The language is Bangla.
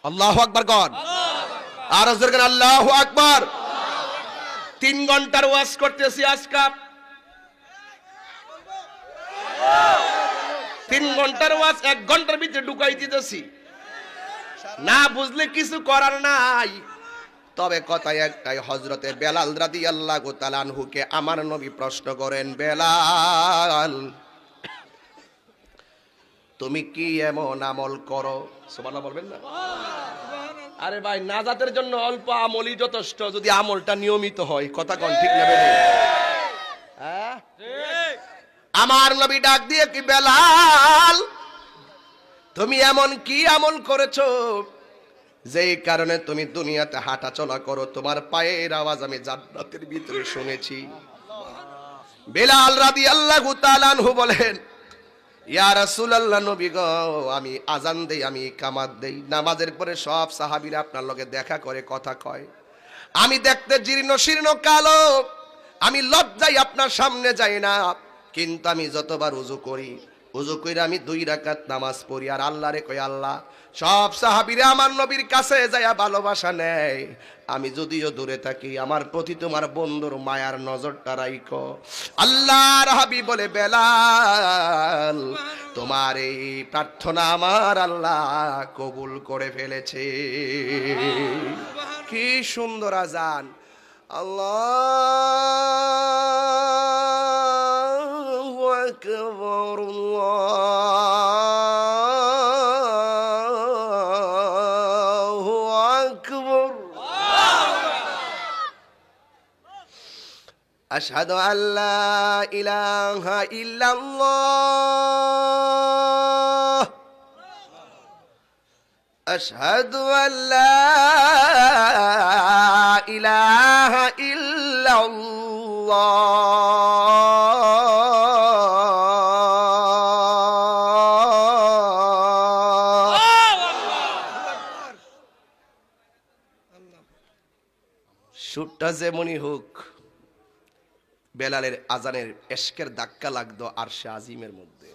আল্লাহু আকবার কন, আর জোরে কন আল্লাহু আকবার। 3 ঘন্টার ওয়াজ করতেছি আজকে, 3 ঘন্টার ওয়াজ 1 ঘন্টার ভিতরে ঢুকাই দিতেছি। না বুঝলে কিছু করার নাই। তবে কথা একটাই, হযরতে বেলাল রাদিয়াল্লাহু তাআলা আনহুকে আমার নবী প্রশ্ন করেন, বেলাল তুমি কি এমন আমল করো? সুবহানাল্লাহ বলবেন না? আরে ভাই, নাজাতের জন্য অল্প আমলই যথেষ্ট, যদি আমলটা নিয়মিত হয়। কথা কোন ঠিক না বেরে? হ্যাঁ ঠিক। আমার নবী ডাক দিয়ে কি, বেলাল তুমি এমন কি আমল করেছো যেই কারণে তুমি দুনিয়াতে হাঁটা চলা করো, তোমার পায়ের আওয়াজ আমি জান্নাতের ভিতরে শুনেছি। বেলাল রাদিয়াল্লাহু তাআলা আনহু বলেন, ইয়া রাসূলুল্লাহ, নবী গো, আমি আজান দেই, আমি ইকামত দেই, নামাজের পরে সব সাহাবীরা আপনার লগে দেখা করে, কথা কয়। আমি দেখতে জীর্ণ শীর্ণ কালো, আমি লজ্জায় আপনার সামনে যাই না, কিন্তু আমি যতবার ওযু করি, ওযু কইরা আমি 2 রাকাত নামাজ পড়ি আর আল্লাহরে কই, আল্লাহ সব সাহাবীরা আমার নবীর কাছে যায়া ভালোবাসা নেয়, আমি যদিও দূরে থাকি, আমার প্রতি তোমার বন্ধুর মায়ার নজরটা রাখো। আল্লাহর হাবিব বলে, বেলাল তোমার এই প্রার্থনা আমার আল্লাহ কবুল করে ফেলেছে। কি সুন্দর আজান! আল্লাহু আকবার, আল্লাহু আকবার। আশহাদু আল্লা ইলাহা ইল্লাল্লাহ, আশহাদু আল্লা ইলাহা ইল্লাল্লাহ। সুরটা যেমনই হোক, বেলালের আজানের এশকের ধাক্কা লাগতো আরশে আজিমের মধ্যে।